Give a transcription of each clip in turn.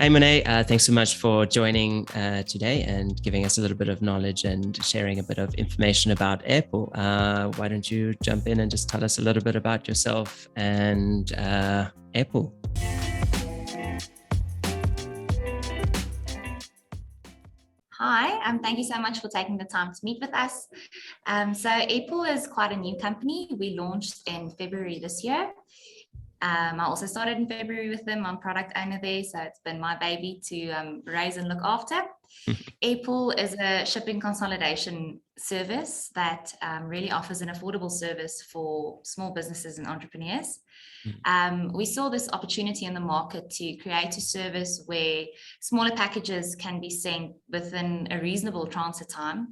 Hey, Monet, thanks so much for joining today and giving us a little bit of knowledge and sharing a bit of information about Airpool. Why don't you jump in and just tell us a little bit about yourself and Airpool? Hi, thank you so much for taking the time to meet with us. So Airpool is quite a new company. We launched in February this year. I also started in February with them. I'm product owner there, so it's been my baby to raise and look after. Airpool is a shipping consolidation service that really offers an affordable service for small businesses and entrepreneurs. We saw this opportunity in the market to create a service where smaller packages can be sent within a reasonable transit time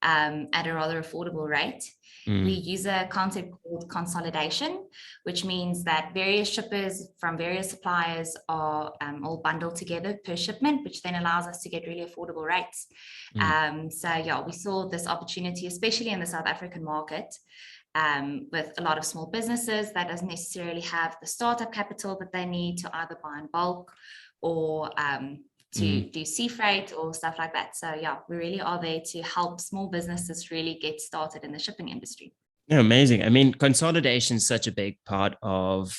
at a rather affordable rate. We use a concept called consolidation, which means that various shippers from various suppliers are all bundled together per shipment, which then allows us to get really affordable rates. So yeah, we saw this opportunity, especially in the South African market, with a lot of small businesses that doesn't necessarily have the startup capital that they need to either buy in bulk or to do sea freight or stuff like that. So yeah, we really are there to help small businesses really get started in the shipping industry. Yeah, amazing. I mean, consolidation is such a big part of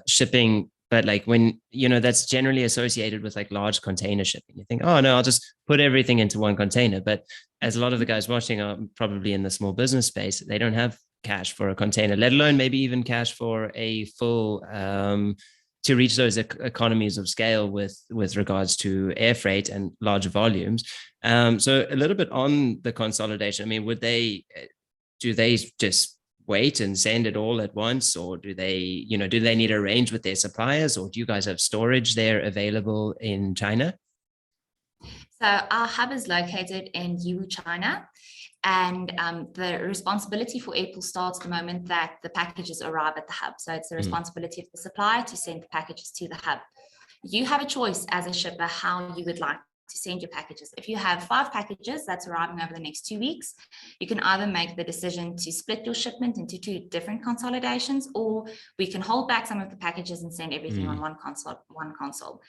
shipping, but like when, that's generally associated with like large container shipping. You think, oh no, I'll just put everything into one container. But as a lot of the guys watching are probably in the small business space, they don't have cash for a container, let alone maybe even cash for a full to reach those economies of scale with regards to air freight and large volumes. So a little bit on the consolidation. I mean, do they just wait and send it all at once, or do they need to arrange with their suppliers, or do you guys have storage there available in China? So our hub is located in Yiwu, China. And the responsibility for Airpool starts the moment that the packages arrive at the hub. So it's the responsibility of the supplier to send the packages to the hub. You have a choice as a shipper how you would like to send your packages. If you have 5 packages that's arriving over the next 2 weeks, you can either make the decision to split your shipment into 2 different consolidations, or we can hold back some of the packages and send everything on one console.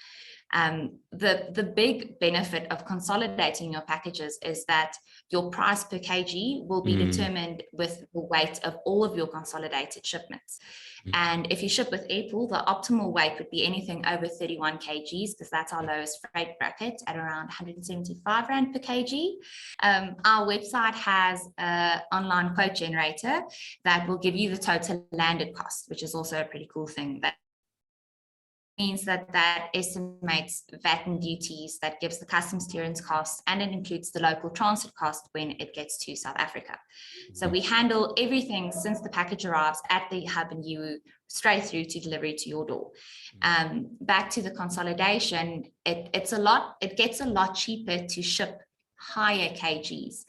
The big benefit of consolidating your packages is that your price per kg will be determined with the weight of all of your consolidated shipments. And if you ship with Airpool, the optimal weight would be anything over 31 kgs, because that's our lowest freight bracket at around 175 Rand per kg. Our website has an online quote generator that will give you the total landed cost, which is also a pretty cool thing. That means that estimates VAT and duties, that gives the customs clearance cost, and it includes the local transit cost when it gets to South Africa. So we handle everything since the package arrives at the hub in Yiwu straight through to delivery to your door. Back to the consolidation, it gets a lot cheaper to ship higher kgs.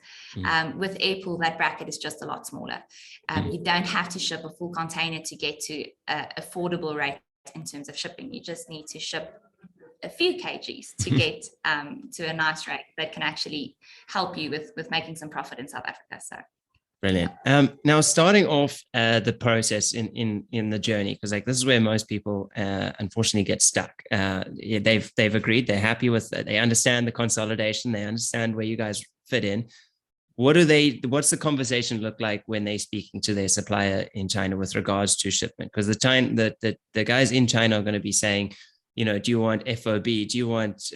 With Airpool, that bracket is just a lot smaller. You don't have to ship a full container to get to an affordable rate in terms of shipping. You just need to ship a few kgs to get to a nice rate that can actually help you with making some profit in South Africa. So brilliant. Now, starting off the process in the journey, because like this is where most people unfortunately get stuck. They've agreed, they're happy with it, they understand the consolidation, they understand where you guys fit in. What's the conversation look like when they're speaking to their supplier in China with regards to shipment? Because the guys in China are going to be saying, do you want FOB? Do you want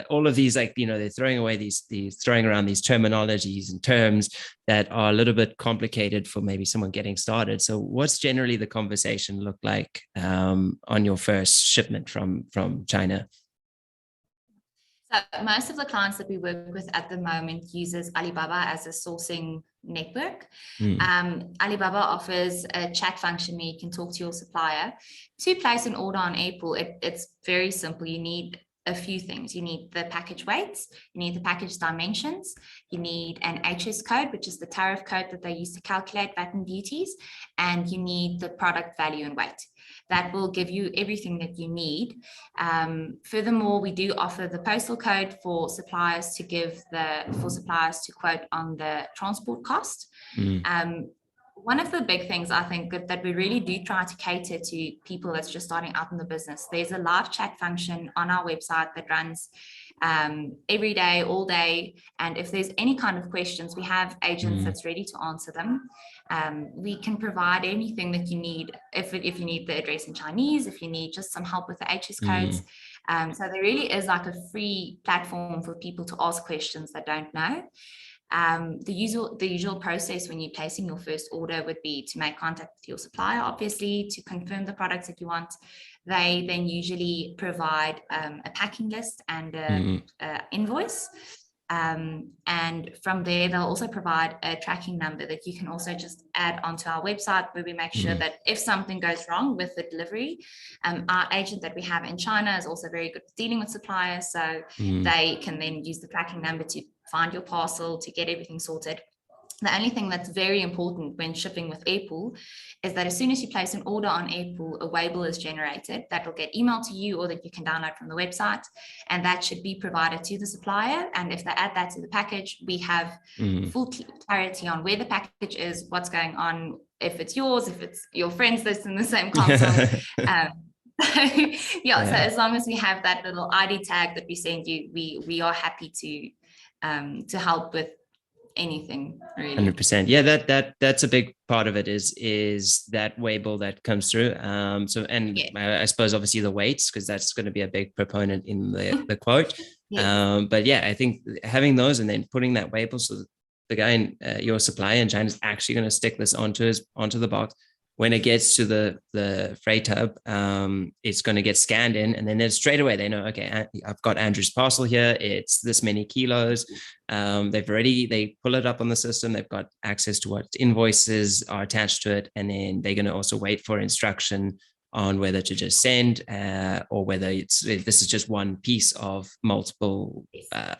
all of these, like, they're throwing around these terminologies and terms that are a little bit complicated for maybe someone getting started. So what's generally the conversation look like on your first shipment from China? So most of the clients that we work with at the moment uses Alibaba as a sourcing network. Alibaba offers a chat function where you can talk to your supplier. To place an order on Airpool, it's very simple. You need a few things. You need the package weights, you need the package dimensions, you need an HS code, which is the tariff code that they use to calculate VAT and duties, and you need the product value and weight. That will give you everything that you need. Furthermore, we do offer the postal code for suppliers to quote on the transport cost. one of the big things I think that we really do try to cater to people that's just starting out in the business. There's a live chat function on our website that runs every day, all day. And if there's any kind of questions, we have agents that's ready to answer them. We can provide anything that you need. If you need the address in Chinese, if you need just some help with the HS codes. So there really is like a free platform for people to ask questions that don't know. The usual process when you're placing your first order would be to make contact with your supplier, obviously, to confirm the products that you want. They then usually provide a packing list and an invoice. And from there, they'll also provide a tracking number that you can also just add onto our website, where we make sure that if something goes wrong with the delivery, our agent that we have in China is also very good at dealing with suppliers. So they can then use the tracking number to find your parcel, to get everything sorted. The only thing that's very important when shipping with Airpool is that as soon as you place an order on Airpool, a waybill is generated that will get emailed to you or that you can download from the website, and that should be provided to the supplier. And if they add that to the package, we have full clarity on where the package is, what's going on, if it's yours, if it's your friends that's in the same console. So as long as we have that little ID tag that we send you, we are happy to help with anything, really. 100%. Yeah, that's a big part of it is that waybill that comes through. I suppose obviously the weights, because that's going to be a big proponent in the quote. But yeah, I think having those and then putting that waybill, so the guy in your supplier in China is actually going to stick this onto the box. When it gets to the freight hub, it's going to get scanned in, and then straight away they know, okay, I've got Andrew's parcel here. It's this many kilos. They pull it up on the system. They've got access to what invoices are attached to it, and then they're going to also wait for instruction on whether to just send or whether this is just one piece of multiple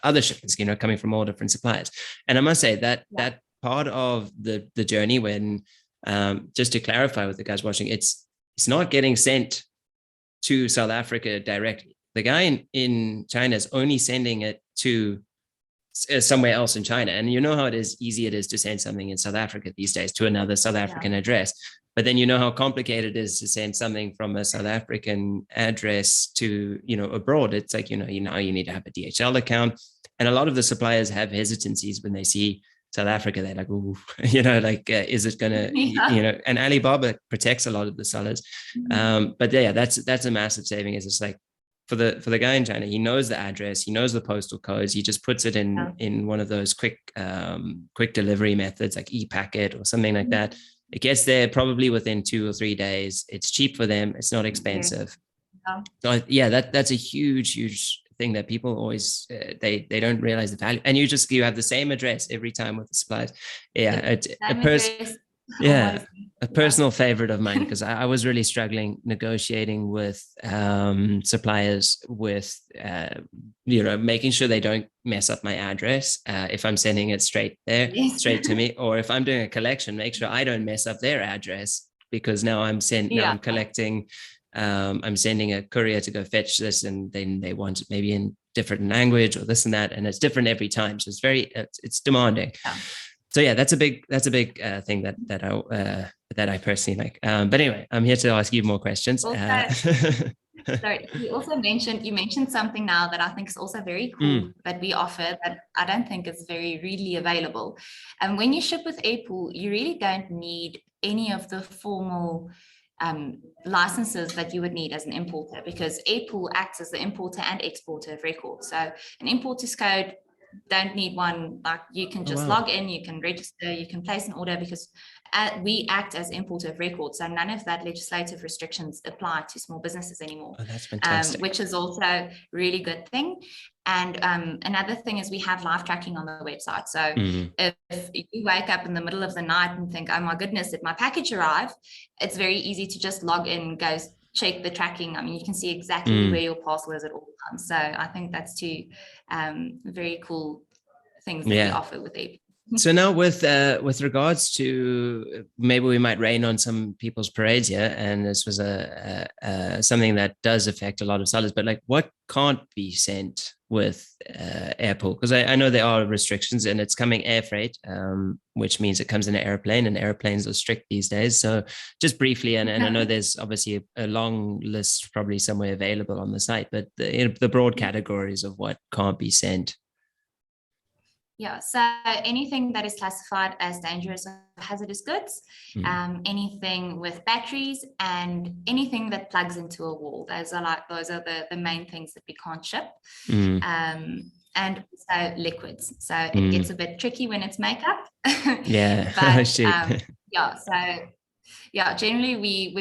other shipments, coming from all different suppliers. And I must say that part of the journey when just to clarify with the guys watching, it's not getting sent to South Africa directly. The guy in China is only sending it to somewhere else in China. And you know how easy it is to send something in South Africa these days to another South African address. But then you know how complicated it is to send something from a South African address to, abroad. It's like, you need to have a DHL account. And a lot of the suppliers have hesitancies when they see South Africa. They're like, oh, is it gonna, and Alibaba protects a lot of the sellers. But yeah, that's a massive saving. Is it's like for the guy in China, he knows the address, he knows the postal codes, he just puts it in one of those quick delivery methods like e-packet or something like that. It gets there probably within 2 or 3 days. It's cheap for them. It's not expensive. So yeah, that's a huge thing that people always they don't realize the value. And you have the same address every time with the suppliers. A personal favorite of mine, because I was really struggling negotiating with suppliers with making sure they don't mess up my address if I'm sending it straight to me, or if I'm doing a collection, make sure I don't mess up their address, because now I'm collecting. I'm sending a courier to go fetch this, and then they want it maybe in different language or this and that, and it's different every time. So it's demanding. So yeah, that's a big thing that I personally like. But anyway, I'm here to ask you more questions. Sorry, you mentioned something now that I think is also very cool that we offer that I don't think is very readily available. And when you ship with Airpool, you really don't need any of the formal licenses that you would need as an importer, because Airpool acts as the importer and exporter of records. So an importer's code, don't need one. Like, you can just log in, you can register, you can place an order, because we act as importer of records. So none of that legislative restrictions apply to small businesses anymore. Oh, that's fantastic. Which is also a really good thing. And another thing is we have live tracking on the website. So if you wake up in the middle of the night and think, oh my goodness, did my package arrive? It's very easy to just log in, go check the tracking. I mean, you can see exactly where your parcel is at all times. So I think that's two very cool things that we offer with Airpool. So now with regards to maybe we might rain on some people's parades here, and this was something that does affect a lot of sellers, but like what can't be sent with airpool? Because I know there are restrictions and it's coming air freight, which means it comes in an airplane, and airplanes are strict these days. So just briefly, and I know there's obviously a long list probably somewhere available on the site, but the broad categories of what can't be sent. Yeah, so anything that is classified as dangerous or hazardous goods, anything with batteries, and anything that plugs into a wall. Those are the main things that we can't ship. And also liquids. So it gets a bit tricky when it's makeup. Yeah, but yeah, so yeah, generally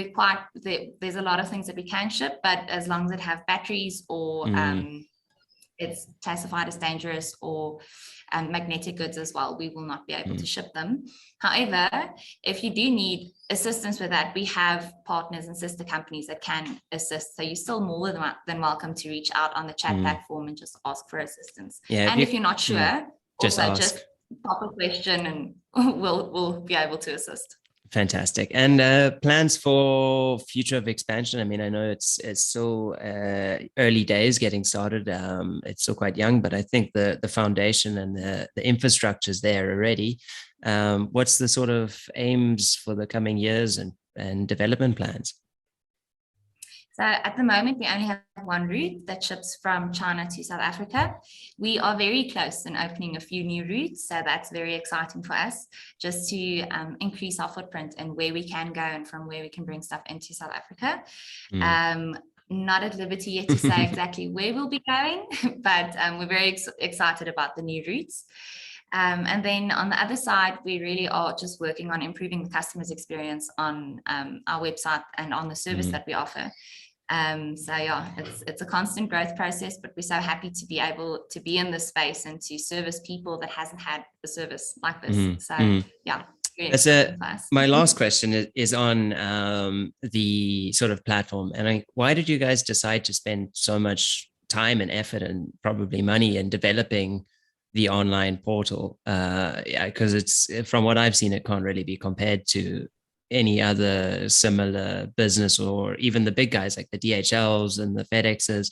there's a lot of things that we can ship, but as long as it have batteries or it's classified as dangerous or magnetic goods as well, we will not be able to ship them. However, if you do need assistance with that, we have partners and sister companies that can assist. So you're still more than welcome to reach out on the chat platform and just ask for assistance. Yeah, and if you're not sure, just pop a question and we'll be able to assist. Fantastic. And plans for future of expansion? I mean, I know it's still early days getting started. It's still quite young, but I think the foundation and the infrastructure is there already. What's the sort of aims for the coming years and development plans? So at the moment, we only have one route that ships from China to South Africa. We are very close in opening a few new routes, so that's very exciting for us, just to increase our footprint and where we can go and from where we can bring stuff into South Africa. Not at liberty yet to say exactly where we'll be going, but we're very excited about the new routes. And then on the other side, we really are just working on improving the customer's experience on our website and on the service that we offer. So yeah, it's a constant growth process, but we're so happy to be able to be in this space and to service people that hasn't had a service like this. So yeah. My last question is on the sort of platform. And why did you guys decide to spend so much time and effort and probably money in developing the online portal? Because it's, from what I've seen, it can't really be compared to any other similar business, or even the big guys like the DHLs and the FedExes.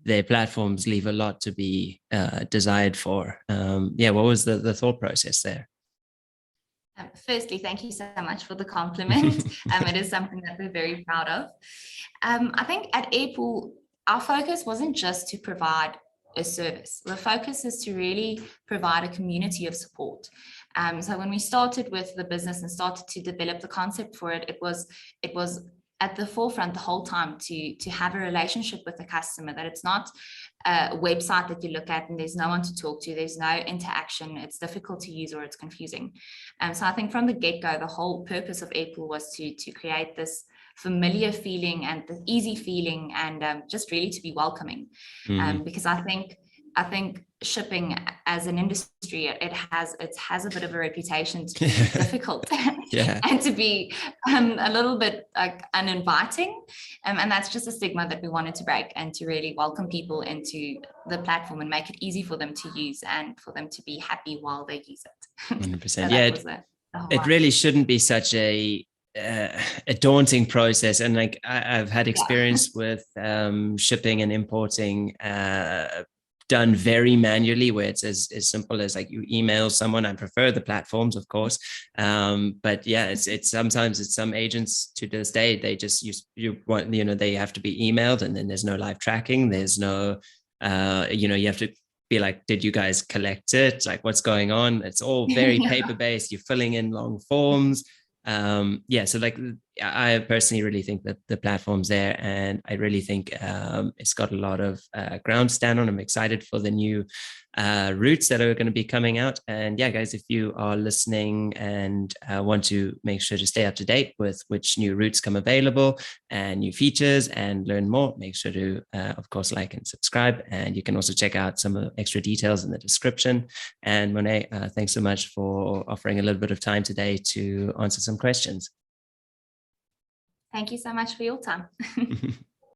Their platforms leave a lot to be desired for. What was the thought process there? Firstly, thank you so much for the compliment. It is something that we're very proud of. I think at Airpool, our focus wasn't just to provide a service. The focus is to really provide a community of support. So when we started with the business and started to develop the concept for it, it was at the forefront the whole time to have a relationship with the customer, that it's not a website that you look at and there's no one to talk to, there's no interaction, it's difficult to use or it's confusing. So I think from the get-go, the whole purpose of Airpool was to create this familiar feeling and the easy feeling, and just really to be welcoming. Because I think shipping as an industry, it has a bit of a reputation to be difficult and to be a little bit like uninviting, and that's just a stigma that we wanted to break, and to really welcome people into the platform and make it easy for them to use and for them to be happy while they use it. 100%. It really shouldn't be such a daunting process, and like I've had experience with shipping and importing done very manually, where it's as simple as like you email someone. I prefer the platforms, of course, but yeah, it's sometimes it's some agents to this day, they just they have to be emailed, and then there's no live tracking, there's no you have to be like, did you guys collect it, like what's going on? It's all very paper based, you're filling in long forms. So like I personally really think that the platform's there, and I really think it's got a lot of ground to stand on. I'm excited for the new routes that are going to be coming out. And yeah, guys, if you are listening and want to make sure to stay up to date with which new routes come available and new features and learn more, make sure to of course like and subscribe. And you can also check out some extra details in the description. And Monet, thanks so much for offering a little bit of time today to answer some questions. Thank you so much for your time.